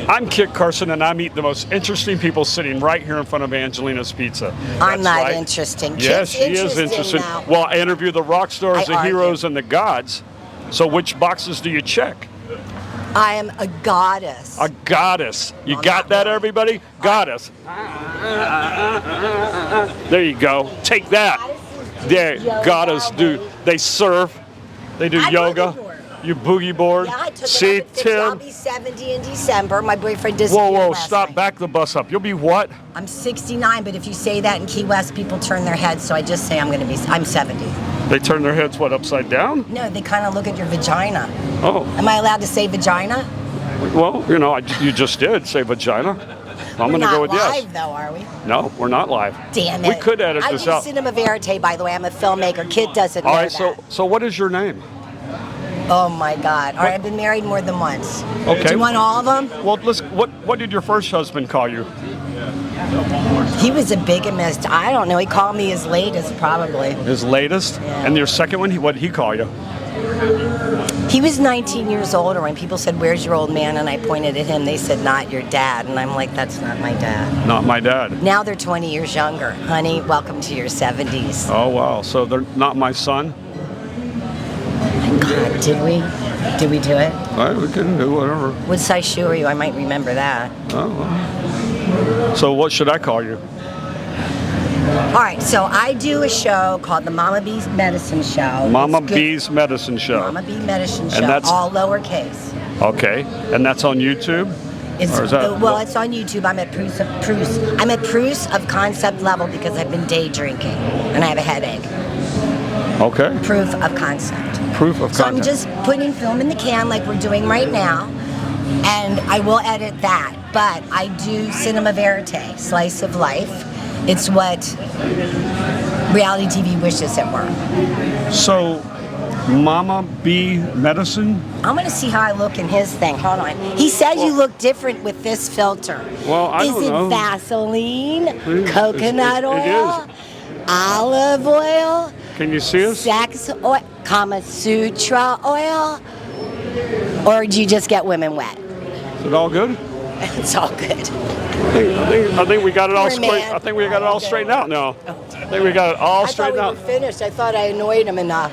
I'm Kit Carson, and I meet the most interesting people sitting right here in front of Angelina's Pizza. I'm not right. interesting. Yes, Kit's she is interesting. now. Well, I interview the rock stars, the argue. heroes, and the gods. So which boxes do you check? I am a goddess. A goddess. You No, got not that, really. everybody? Goddess. There you go. Take that. There, goddess do. They surf. They do I yoga. boogie board. You boogie board. Yeah, I took See, it out to 50. I'll Tim. be 70 in December. My boyfriend disappeared Whoa, last stop. night. Back the bus up. You'll be what? I'm 69, but if you say that in Key West, people turn their heads, so I just say I'm 70. They turn their heads, what, upside down? No, they kind of look at your vagina. Oh. Am I allowed to say vagina? Well, you know, you just did say vagina. I'm going to go with We're not yes. live, though, are we? No, we're not live. Damn it. We could edit I this do out. cinema verite, by the way. I'm a filmmaker. Kid doesn't know All right, that. so what is your name? Oh, my God. All right, I've been married more than once. Okay. Do you want all of them? Well, what did your first husband call you? He was a bigamist. I don't know. He called me his latest, probably. His latest? Yeah. And your second one, what did he call you? He was 19 years older, and people said, "Where's your old man?" And I pointed at him. They said, "Not your dad." And I'm like, "That's not my dad." Not my dad. Now they're 20 years younger. Honey, welcome to your 70s. Oh, wow. So they're not my son? My God, did we? Did we do it? All right, we can do whatever. What size shoe are you? I might remember that. Oh, well. So what should I call you? All right, so I do a show called the Momma B's Medicine Show. Mama It's good- B's Medicine Show. Mama B Medicine Show, that's- all lowercase. Okay. And that's on YouTube? It's, Or is that- well, it's on YouTube. I'm at proof of concept level because I've been day drinking and I have a headache. Okay. Proof of concept. Proof of So content. I'm just putting film in the can like we're doing right now, and I will edit that. But I do cinema verite, slice of life. It's what reality TV wishes it were. So, Mama B Medicine? I'm gonna see how I look in his thing. Hold on. He says you look different with this filter. Well, I is don't it know. Vaseline, It- coconut it oil, olive oil, Can you see us? Sex oil, Kama Sutra oil, or do you just get women wet? Is it all good? It's all good. I think we got it all Poor straight. man. I think we got it all Okay. straightened out now. I think we got it all I thought straightened we out. were finished. I thought I annoyed him enough.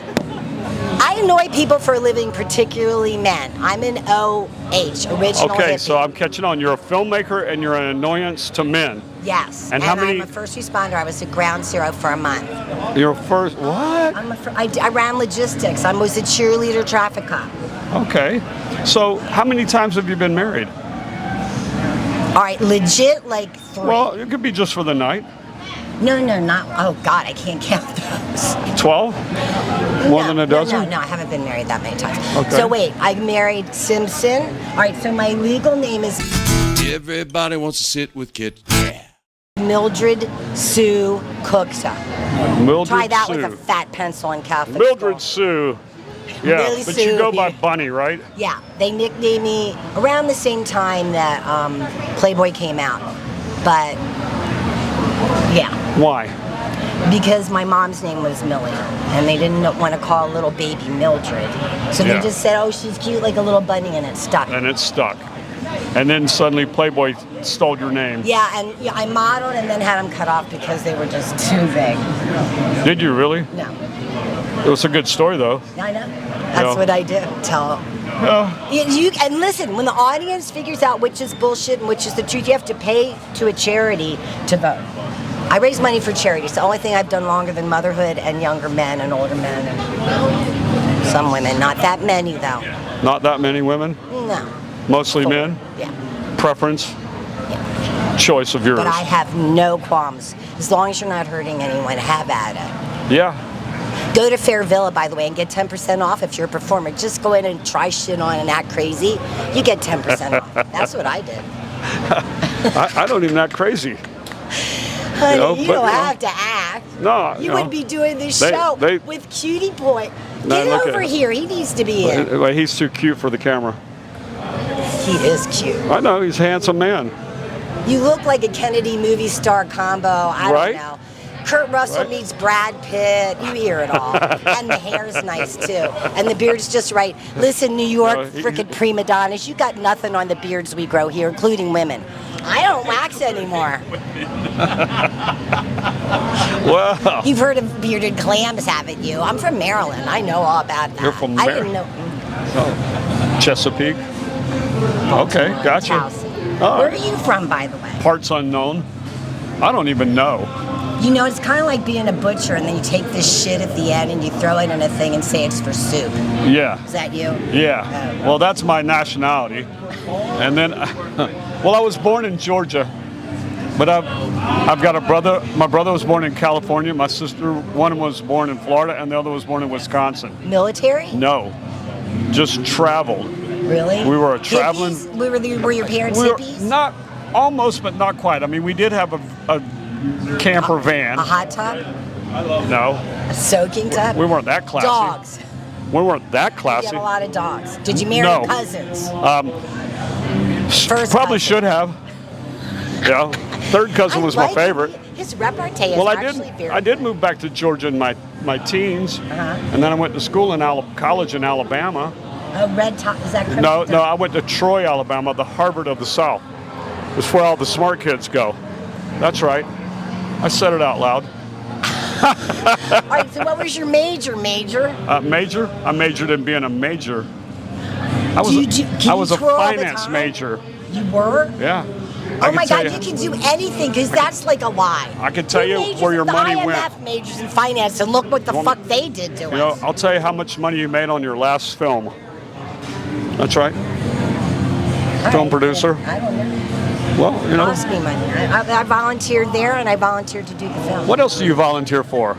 I annoy people for a living, particularly men. I'm an OH, original Okay, hippie. so I'm catching on. You're a filmmaker and you're an annoyance to men. Yes, And how many- I'm a first responder. I was at Ground Zero for a month. You're first. What? I ran logistics. I was a cheerleader traffic cop. Okay. So how many times have you been married? All right, legit like 3. Well, it could be just for the night. No, not. Oh God, I can't count those. 12? More than a dozen? No, I haven't been married that many times. Okay. So wait, I married Simpson. All right, so my legal name is Everybody wants to sit with Kit. Mildred Sue Cooksa. Mildred Try that Sue. with a fat pencil in Catholic Mildred school. Sue. Yeah, Really but Sue, you go by yeah. Bunny, right? Yeah, they nicknamed me around the same time that Playboy came out. But yeah, Why? because my mom's name was Millie, and they didn't want to call little baby Mildred. So Yeah. they just said, "Oh, she's cute like a little bunny," and it stuck. And it stuck. And then suddenly Playboy stole your name. Yeah, and I modeled and then had them cut off because they were just too big. Did you really? No, It was a good story, though. I know. That's Yeah. what I do. Tell. Yeah. And listen, when the audience figures out which is bullshit and which is the truth, you have to pay to a charity to vote. I raise money for charity. It's the only thing I've done longer than motherhood and younger men and older men and some women. Not that many, though. Not that many women? No. Mostly 4. men? Yeah. Preference? Yeah. Choice of yours? But I have no qualms. As long as you're not hurting anyone, have at it. Yeah. Go to Fair Villa, by the way, and get 10% off if you're a performer. Just go in and try shit on and act crazy. You get 10% off. That's what I did. I don't even act crazy. Honey, know, you but, don't you know, have to act. No, You would be doing this show with Cutie Boy. No, Get look over at- here. He needs to be in. Well, he's too cute for the camera. He is cute. I know, he's a handsome man. You look like a Kennedy movie star combo. I Right? don't know. Kurt Russell Right? meets Brad Pitt. You hear it all. And the hair's nice too. And the beard's just right. Listen, New York, frickin' prima donnas, you got nothing on the beards we grow here, including women. I don't wax anymore. Wow. You've heard of bearded clams, haven't you? I'm from Maryland. I know all about that. You're from I didn't know. Chesapeake. Okay, gotcha. Chelsea. All Where are right. you from, by the way? Parts unknown. I don't even know. You know, it's kind of like being a butcher, and then you take this shit at the end and you throw it in a thing and say it's for soup. Yeah. Is that you? Yeah. Oh. Well, that's my nationality. And then, well, I was born in Georgia, but I've got a brother. My brother was born in California. My sister, one was born in Florida, and the other was born in Wisconsin. Military? No, just traveled. Really? We were a traveling. Hippies? Were your parents We were hippies? not almost, but not quite. I mean, we did have a camper van. A hot tub? No, A soaking tub? we weren't that classy. Dogs. We weren't that You classy. had a lot of dogs. Did you marry No. cousins? Probably cousin. should have. Yeah, third cousin was my like favorite. His repartee is Well, actually very I did move back to Georgia in my teens, and then I went to school in college in Alabama. A red top. Is that No, I went to Troy, Alabama, the Harvard of the South. It's where all the smart kids go. That's right. I said it out loud. All right, so what was your major? Major? I majored in being a major. I was, Can I was you a twirl all the finance time? major. You were? Yeah. Oh my God, you can do anything because that's like a lie. I can tell you majors where your at the money IMF went. majors in finance, and look what the Want fuck me- they did to You know, us. I'll tell you how much money you made on your last film. That's right. Film producer. I don't know. Well, you know. Cost me money. I volunteered there, and I volunteered to do the film. What else do you volunteer for?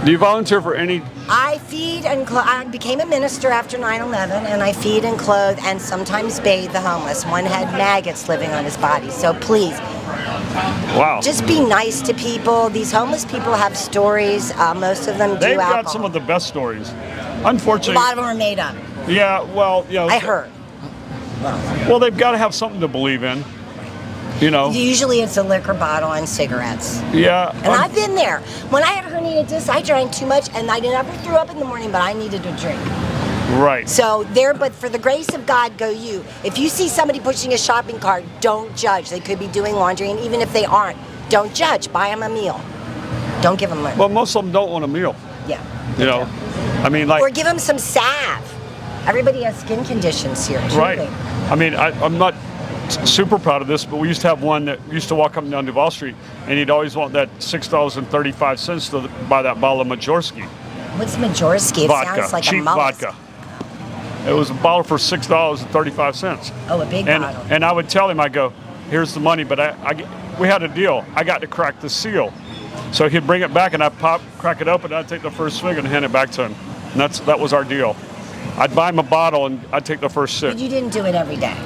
Do you volunteer for any? I feed and I became a minister after 9/11, and I feed and clothe and sometimes bathe the homeless. One had maggots living on his body. So please, Wow. just be nice to people. These homeless people have stories. Most of them do They've alcohol. got some of the best stories. A Unfortunately. lot of them are made up. Yeah. Well, you know. I heard. Well, they've got to have something to believe in. You know. Usually it's a liquor bottle and cigarettes. Yeah. And I've been there. When I had herniated disc, I drank too much, and I never threw up in the morning, but I needed a drink. Right. So there, but for the grace of God, go you. If you see somebody pushing a shopping cart, don't judge. They could be doing laundry, and even if they aren't, don't judge. Buy them a meal. Don't give them money. Well, most of them don't want a meal. Yeah. You know. I mean, like. Or give them some salve. Everybody has skin conditions here. Right. truly. I mean, I'm not super proud of this, but we used to have one that used to walk up and down Duval Street, and he'd always want that $6.35 to buy that bottle of Majorski What's Majorski? It vodka, sounds like cheap a mollusk. vodka. It was a bottle for $6.35. Oh, a big bottle. And I would tell him, I go, here's the money, but we had a deal. I got to crack the seal. So he'd bring it back, and I'd crack it open, and I'd take the first swig and hand it back to him. And that was our deal. I'd buy him a bottle, and I'd take the first sip. But you didn't do it every day.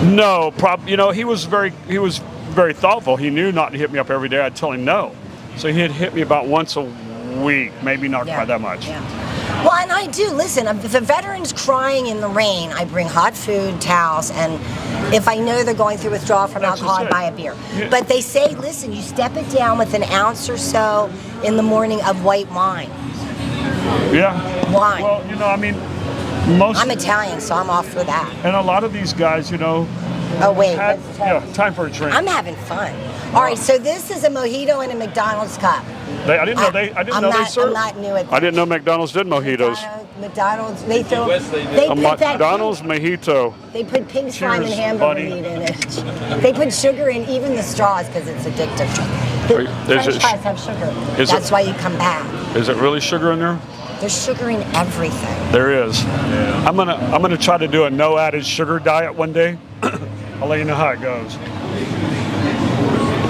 No, you know, he was very thoughtful. He knew not to hit me up every day. I'd tell him no. So he'd hit me about once a week, maybe not quite that much. Yeah. Well, and I do. Listen, if a veteran's crying in the rain, I bring hot food, towels, and if I know they're going through withdrawal from That's alcohol, I just buy it. a beer. Yeah. But they say, listen, you step it down with an ounce or so in the morning of white wine. Yeah. Wine. Well, you know, I mean, I'm Italian, so I'm off for that. and a lot of these guys, you know, Oh, wait. let's try. time for a drink. I'm having fun. All right, so this is a mojito in a McDonald's cup. I didn't know they served. I'm not new at I didn't know McDonald's did mojitos. McDonald's, they throw. West they do. They A put that McDonald's mojito. They put pig slime and Cheers, hamburger buddy. meat in it. They put sugar in even the straws because it's addictive. The Is French it- fries have sugar. is That's it- why you come back. Is it really sugar in there? There's sugar in everything. There is. Yeah. I'm gonna try to do a no added sugar diet one day. I'll let you know how it goes.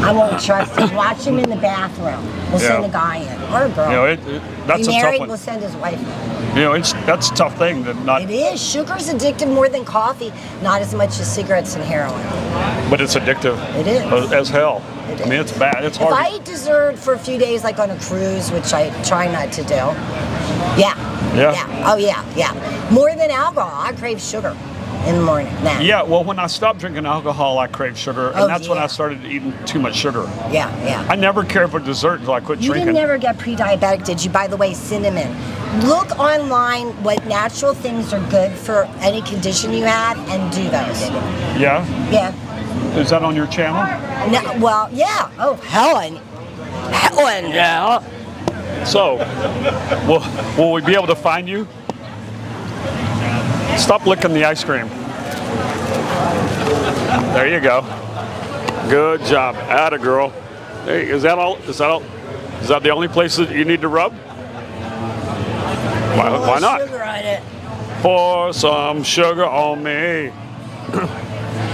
I won't trust him. Watch him in the bathroom. We'll Yeah. send a guy in or a girl. You know, that's Be a tough married, one. we'll send his wife in. You know, that's a tough thing to not. It is. Sugar's addictive more than coffee, not as much as cigarettes and heroin. But it's addictive. It is. As hell. It I mean, is. it's bad. It's If hard. I eat dessert for a few days, like on a cruise, which I try not to do, yeah. Yeah? Oh, yeah. More than alcohol. I crave sugar. in the morning. Nah. Yeah, well, when I stopped drinking alcohol, I craved sugar, and Oh, that's when yeah. I started eating too much sugar. Yeah. I never cared for dessert until I quit You drinking. didn't never get pre-diabetic, did you? By the way, cinnamon. Look online what natural things are good for any condition you have and do those. Yeah? Yeah. Is that on your channel? No, well, yeah. Oh, Helen. Yeah. So, will we be able to find you? Stop licking the ice cream. There you go. Good job. Atta girl. Hey, is that all? Is that the only place that you need to rub? Why not? Sugar on it. Pour some sugar on me.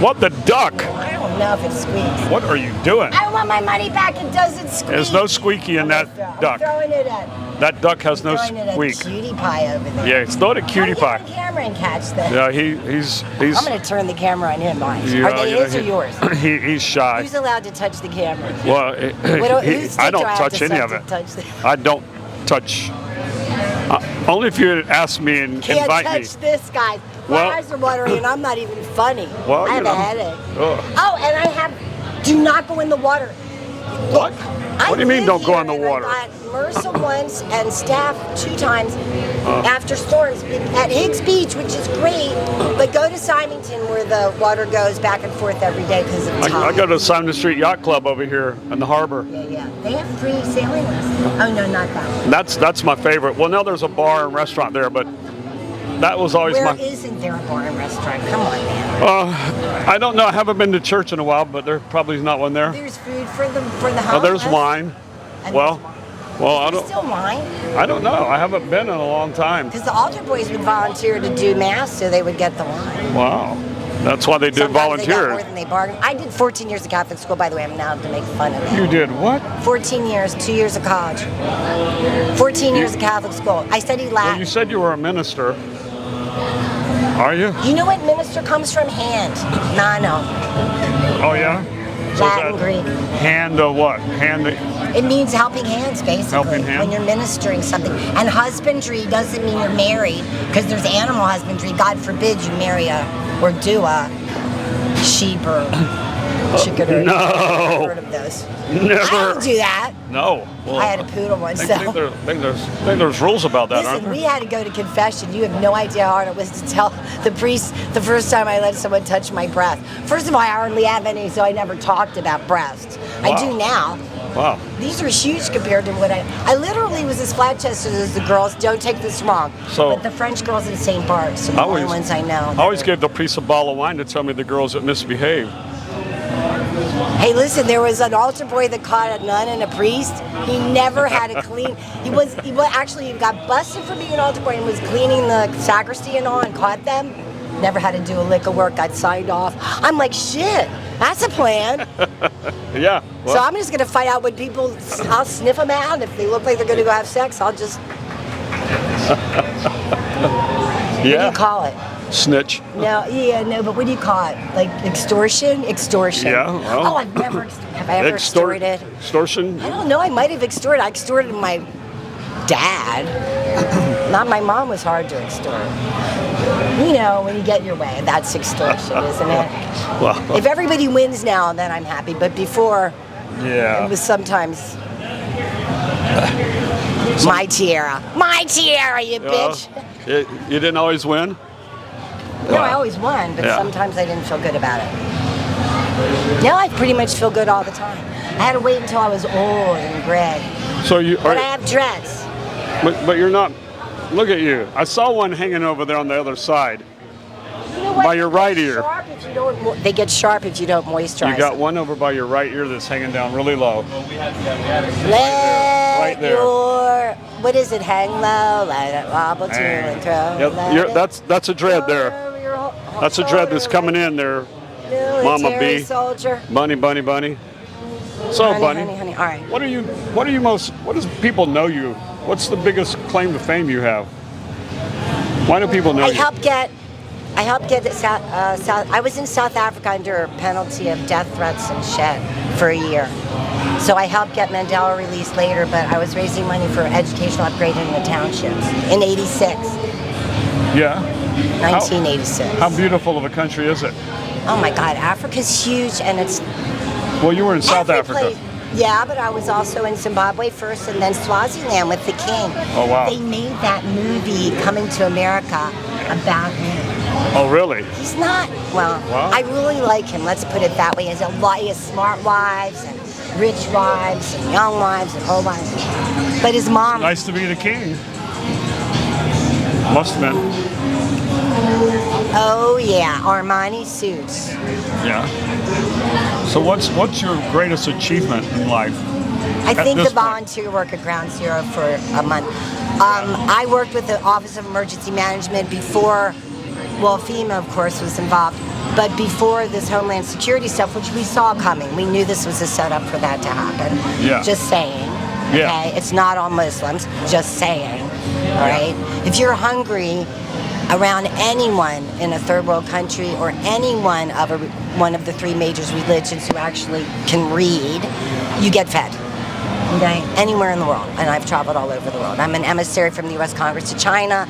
What the duck? I don't know if it squeaks. What are you doing? I want my money back. It doesn't squeak. There's no squeaky in that I'm duck. throwing it at. That duck has no Throwing it at squeak. cutie pie over there. Yeah, it's not a cutie Get on pie. camera and catch this. Yeah, he's. I'm going to turn the camera on him. Mine. Yeah, Are they his or yours? He's shy. Who's allowed to touch the camera? Well, Whose I stick do don't have touch to any suck of to it. touch the- I don't touch. Only if you ask me and Can't invite touch me. this, guys. My Well- eyes are watering, and I'm not even funny. Well, I have you a know. headache. Ugh. Oh, and I have. Do not go in the water. What? I What do you mean live don't go here, in the and water? I got MRSA once and staff 2 times after storms at Higgs Beach, which is great. But go to Symington where the water goes back and forth every day because of tide. I go to Simon Street Yacht Club over here in the harbor. Yeah. They have free sailing lessons. Oh no, not that one. That's my favorite. Well, now there's a bar and restaurant there, but that was always Where my. isn't there a bar and restaurant? Come on, man. I don't know. I haven't been to church in a while, but there probably is not one there. There's food for the homeless. Oh, there's wine. And Well, there's wine. well, I There's don't. still wine. I don't know. I haven't been in a long time. Because the altar boys would volunteer to do mass so they would get the wine. Wow, that's why they did Sometimes they got more volunteers. than they bargained. I did 14 years of Catholic school, by the way. I'm now to make fun of You it. did what? 14 years, 2 years of college. 14 years of Catholic school. I studied Well, Latin. you said you were a minister. Are you? You know what minister comes from? Hand. No. Oh yeah. So is Latin, that Greek. hand of what? Hand. It means helping hands, basically. Helping hand? When you're ministering something. And husbandry doesn't mean you're married, because there's animal husbandry. God forbid you marry or do a sheep or chicken or No. I've heard of those. I Never. didn't do that. No. Well, I had a poodle I once. think there's rules about that, aren't Listen, there? we had to go to confession. You have no idea how hard it was to tell the priest the first time I let someone touch my breast. First of all, I hardly have any, so I never talked about breasts. I do now. Wow. These are huge compared to what I literally was as flat-chested as the girls. Don't take this wrong. So- but the French girls in St. Bart's are the only ones I know. I always gave the priest a bottle of wine to tell me the girls that misbehave. Hey, listen, there was an altar boy that caught a nun and a priest. He never had a clean. He got busted for being an altar boy and was cleaning the sacristy and all and caught them. Never had to do a lick of work. Got signed off. I'm like, shit, that's a plan. Yeah. So I'm just gonna find out when people. I'll sniff them out. If they look like they're gonna go have sex, I'll just. What do yeah. you call it? Snitch. No, but what do you call it? Like extortion? Extortion. Yeah, well. Oh, have I ever extorted? Extortion. I don't know. I might have extorted. I extorted my dad. Not my mom was hard to extort. You know, when you get your way, that's extortion, isn't it? Well. If everybody wins now, then I'm happy. But before, Yeah. it was sometimes my tiara. My tiara, you bitch. You didn't always win? No, I always won, but Yeah. sometimes I didn't feel good about it. Now I pretty much feel good all the time. I had to wait until I was old and gray. So you But I have dreads. but you're not. Look at you. I saw one hanging over there on the other side. You know what? By your right They get ear. sharp if you don't they get sharp if you don't moisturize. You got one over by your right ear that's hanging down really low. Let Right there. your, what is it, hang low, let it wobble to and throw. Yep, let it that's a dread there. over your That's a dread that's coming in there. Mama military bee. soldier. Bunny. So, Bunny, Honey. All right. what does people know you? What's the biggest claim to fame you have? Why do people know I you? helped get I was in South Africa under penalty of death threats and shit for a year. So I helped get Mandela released later, but I was raising money for educational upgrade in the townships in '86. Yeah. 1986. How beautiful of a country is it? Oh my God, Africa's huge, and it's Well, you were in South every Africa. place- Yeah, but I was also in Zimbabwe first, and then Swaziland with the king. Oh, wow. They made that movie Coming to America about him. Oh, really? He's not, well, Wow. I really like him, let's put it that way. He has smart wives, and rich wives, and young wives, and old wives. But his mom, Nice to be the king. Must have been. oh yeah, Armani suits. Yeah. So what's your greatest achievement in life? I At think this the point. volunteer work at Ground Zero for a month. I worked with the Office of Emergency Management before, well, FEMA, of course, was involved, but before this Homeland Security stuff, which we saw coming. We knew this was a setup for that to happen. Yeah. Just saying. Yeah. Okay? It's not all Muslims, just saying. All right? If you're hungry around anyone in a third world country or anyone of one of the three major religions who actually can read, you get fed. Okay? Anywhere in the world. And I've traveled all over the world. I'm an emissary from the U.S. Congress to China,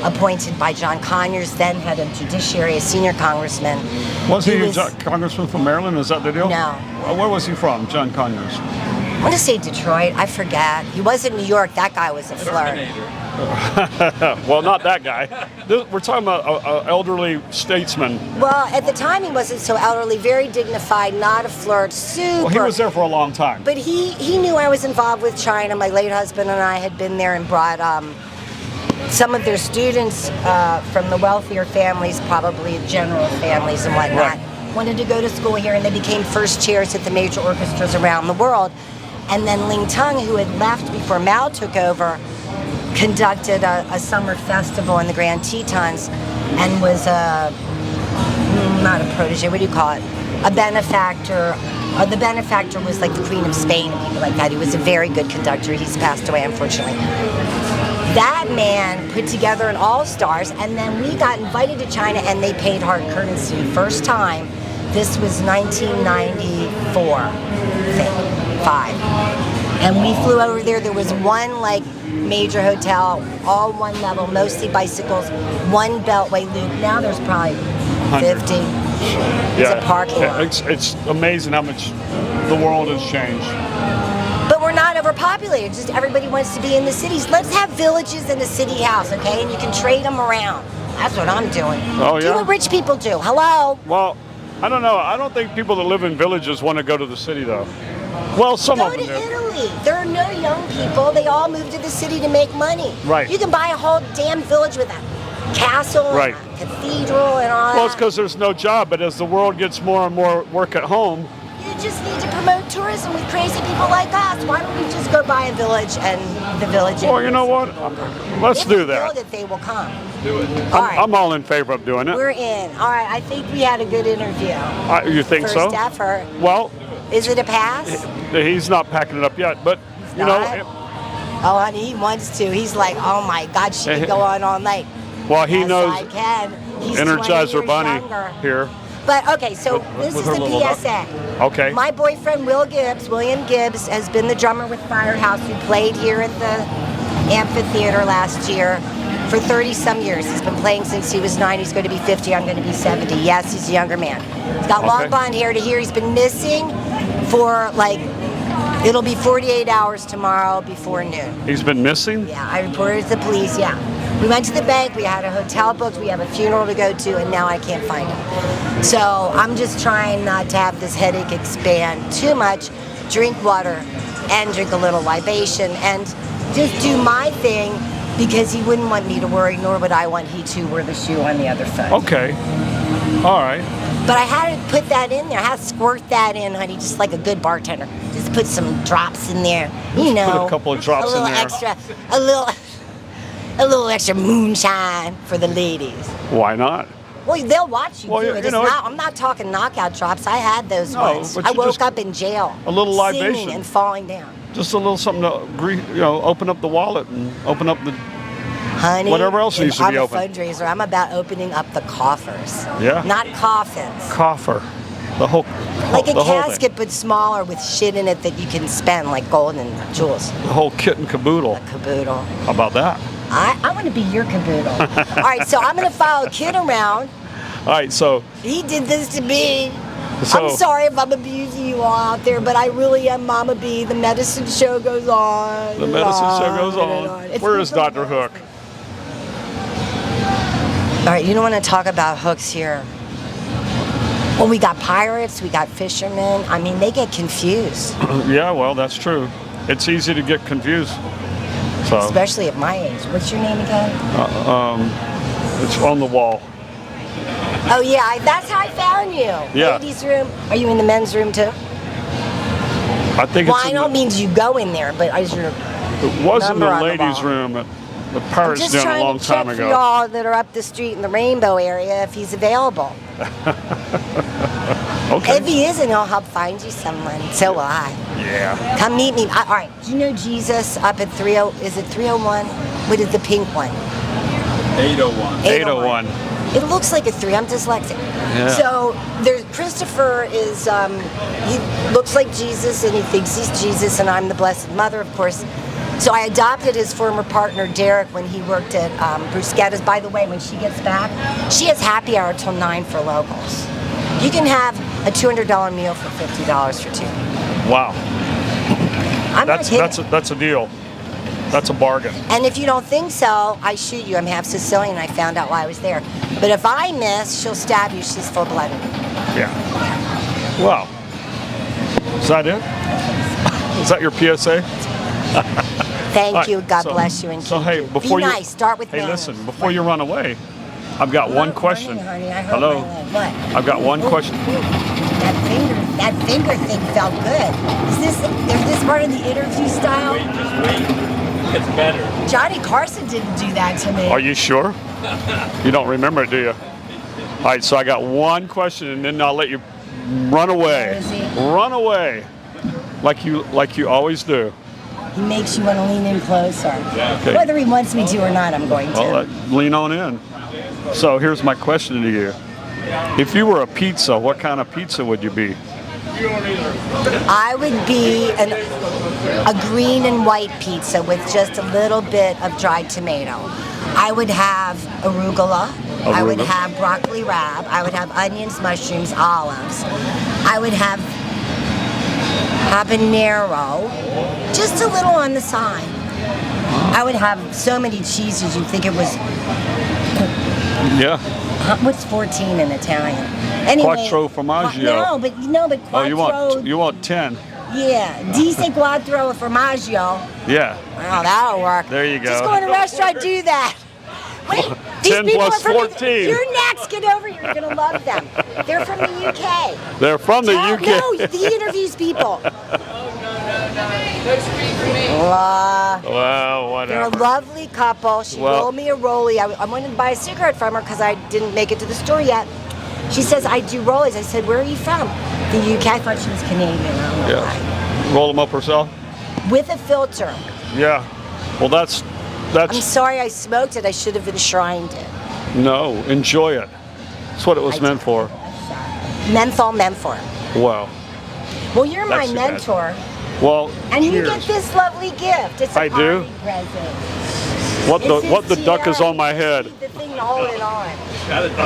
appointed by John Conyers, then head of Judiciary, a senior congressman. Was he a congressman from Maryland? Is that the deal? No. Where was he from, John Conyers? I want to say Detroit. I forget. He was in New York. That guy was a flirt. Well, not that guy. We're talking about an elderly statesman. Well, at the time he wasn't so elderly, very dignified, not a flirt, super. Well, he was there for a long time. But he knew I was involved with China. My late husband and I had been there and brought some of their students from the wealthier families, probably general families and whatnot, wanted to go to school here, and they became first chairs at the major orchestras around the world. And then Ling Tung, who had left before Mao took over, conducted a summer festival in the Grand Tetons and was not a protege, what do you call it? A benefactor. The benefactor was like the Queen of Spain and people like that. He was a very good conductor. He's passed away, unfortunately. That man put together an all-stars, and then we got invited to China, and they paid hard currency. First time. This was 1994, I think, 5. And we flew over there. There was one major hotel, all one level, mostly bicycles, one beltway loop. Now there's probably 50. It's a parking lot. It's amazing how much the world has changed. But we're not overpopulated. Just everybody wants to be in the cities. Let's have villages in the city house, okay? And you can trade them around. That's what I'm doing. Oh, Do yeah? what rich people do. Hello? Well, I don't know. I don't think people that live in villages want to go to the city, though. Well, some Go of them to do. Italy. There are no young people. They all move to the city to make money. Right. You can buy a whole damn village with a castle Right. and a cathedral and all Well, it's that. because there's no job, but as the world gets more and more work at home, You just need to promote tourism with crazy people like us. Why don't we just go buy a village and the village? well, you know what? Let's If do we that. build it, they will come. Do it. All right. I'm all in favor of doing it. We're in. All right. I think we had a good interview. You think First so? effort. Well, Is it a pass? he's not packing it up yet, but you know, not? Oh, honey, he wants to. He's like, oh my God, she can go on all night. well, he Yes, knows I can. He's 20 Energizer years Bunny younger. here. But okay, so this with is her the little PSA. Okay. My boyfriend William Gibbs, has been the drummer with Firehouse, who played here at the amphitheater last year for 30 some years. He's been playing since he was 9. He's going to be 50. I'm going to be 70. Yes, he's a younger man. He's got long Okay. blonde hair to here. He's been missing for it'll be 48 hours tomorrow before noon. He's been missing? Yeah, I reported to the police, yeah. We went to the bank, we had a hotel booked, we have a funeral to go to, and now I can't find him. So I'm just trying not to have this headache expand too much, drink water, and drink a little libation, and just do my thing, because he wouldn't want me to worry, nor would I want he to wear the shoe on the other foot. Okay. All right. But I had to put that in there. I had to squirt that in, honey, just like a good bartender. Just put some drops in there, you know. Put a couple of drops in there. A little extra moonshine for the ladies. Why not? Well, they'll watch you Well, do you it. It's know, I'm not talking knockout drops. I had those No, ones. but I you woke just- up in jail. a little libation. Singing and falling down. Just a little something to open up the wallet and open up the Honey, whatever else needs to I'm be a open. fundraiser. I'm about opening up the coffers. Yeah. Not coffins. coffer. The whole Like a the whole thing. casket, but smaller, with shit in it that you can spend, like gold and jewels. The whole kit and caboodle. Caboodle. How about that? I want to be your caboodle. All right, so I'm going to follow Kit around. All right, so He did this to me. So- I'm sorry if I'm abusing you all out there, but I really am Mama B. The medicine show goes on. the medicine show goes on. It's Where is Dr. Hook? All right, you don't want to talk about hooks here. Well, we got pirates, we got fishermen. I mean, they get confused, Yeah, well, that's true. It's easy to get confused. So especially at my age. What's your name again? it's on the wall. Oh yeah, that's how I found you. Yeah. Ladies' room. Are you in the men's room too? I think Well, it's I in don't mean you go in there, but is your it was in the number on the ladies' wall. room. The I'm pirates just did a trying long to check time for ago. y'all that are up the street in the Rainbow area if he's available. Okay. If he isn't, I'll help find you someone. So will I. Yeah. Come meet me. All right. Do you know Jesus up at 30? Is it 301? What is the pink one? 801. 801. It looks like a 3. I'm dyslexic. Yeah. So there's Christopher is he looks like Jesus and he thinks he's Jesus and I'm the Blessed Mother, of course. So I adopted his former partner Derek when he worked at Bruschetta's. By the way, when she gets back, she has happy hour till 9 for locals. You can have a $200 meal for $50 for 2. Wow. I'm not kidding. That's a deal. That's a bargain. And if you don't think so, I shoot you. I'm half Sicilian. I found out while I was there. But if I miss, she'll stab you. She's full-blooded. Yeah. Wow. Is that it? Is that your PSA? Thank All right, you. God so- bless you and so, keep hey, you. before Be you- nice. Start with Hey, manners. listen, before you run away, I've got one question. Honey, I hurt Hello? my leg. What? I've got one question. That finger thing felt good. Is this part of the interview style? Just wait. It's better. Johnny Carson didn't do that to me. Are you sure? You don't remember it, do you? All right, so I got one question, and then I'll let you run away. Where is he? Run away, like you Oh, always do. He makes you want to lean in closer. Okay. Whether he wants me to or not, I'm going to. Well, lean on in. So here's my question to you: if you were a pizza, what kind of pizza would you be? I would be a green and white pizza with just a little bit of dried tomato. I would have arugula. I would Arugula. have broccoli rabe. I would have onions, mushrooms, olives. I would have habanero, just a little on the side. I would have so many cheeses you'd think it was, Yeah. what's 14 in Italian? Anyway, Quattro formaggio. No, but Oh, quattro. you want 10? Yeah, dice quattro formaggio. Yeah. Well, that'll work. There you go. Just go in a restaurant, do that. Wait, these 10 people plus are from 14. You're next. Get over here. You're gonna love them. They're from the UK. They're from the Tell- UK. No, he interviews people. Well, They're a whatever. lovely couple. She Well- rolled me a rollie. I wanted to buy a cigarette from her because I didn't make it to the store yet. She says, I do rollies. I said, where are you from? The UK. I thought she was Canadian. I don't know why. Yeah. Roll them up herself. With a filter. Yeah. Well, that's I'm sorry I smoked it. I should have enshrined it. no. Enjoy it. That's what it was meant for. Menthol. Wow. Well, you're my That's too bad. mentor. Well, And you cheers. get this lovely gift. It's a I do? party present. What It's the his duck is tiara. on my head. Keep the thing to hold it on.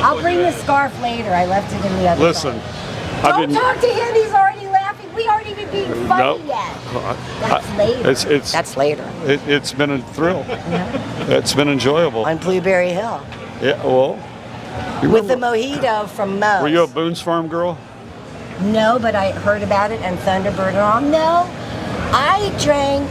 I'll bring the scarf later. I left it in the other Listen, bag. I've Don't been. talk to him. He's already laughing. We aren't even being funny Nope. yet. That's later. It's That's later. it's been a thrill. It's been enjoyable. On Blueberry Hill. Yeah. Well. you With the remember- mojito from Moe's. Were you a Boone's Farm girl? No, but I heard about it and Thunderbird and all. No, I drank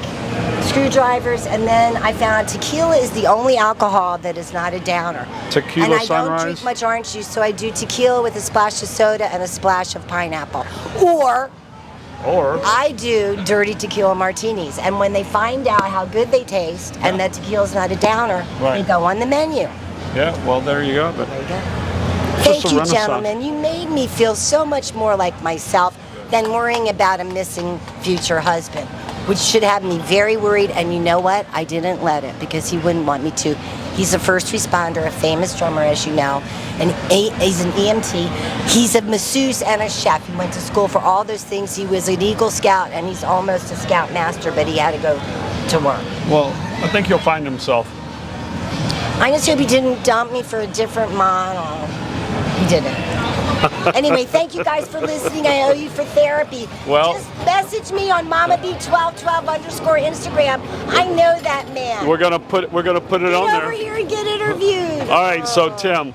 screwdrivers and then I found out tequila is the only alcohol that is not a downer. Tequila and I Sunrise? don't drink much orange juice, so I do tequila with a splash of soda and a splash of pineapple. Or Or I do dirty tequila martinis. And when they find out how good they taste and that tequila's not a downer, Right. they go on the menu. yeah. Well, there you go. But There you go. Just Thank a you, renaissance. gentlemen. You made me feel so much more like myself than worrying about a missing future husband, which should have me very worried. And you know what? I didn't let it because he wouldn't want me to. He's a first responder, a famous drummer, as you know, and he's an EMT. He's a masseuse and a chef. He went to school for all those things. He was an Eagle Scout, and he's almost a Scout Master, but he had to go to work. well, I think he'll find himself. I just hope he didn't dump me for a different model. He didn't. Anyway, thank you guys for listening. I owe you for therapy. Well, just message me on mommab1212_ Instagram. I know that man. we're gonna put it on Get over there. here and get interviewed. All right, so Tim,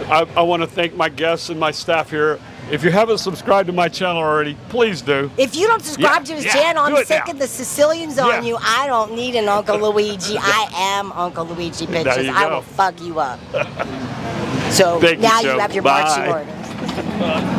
I want to thank my guests and my staff here. If you haven't subscribed to my channel already, please do. If you don't subscribe to his channel, do I'm it sick now. of the Sicilians on you. I don't need an Uncle Luigi. I am Uncle Luigi, bitches. you I go. will fuck you up. So Thank now you, you Tim. have your Bye. marching orders.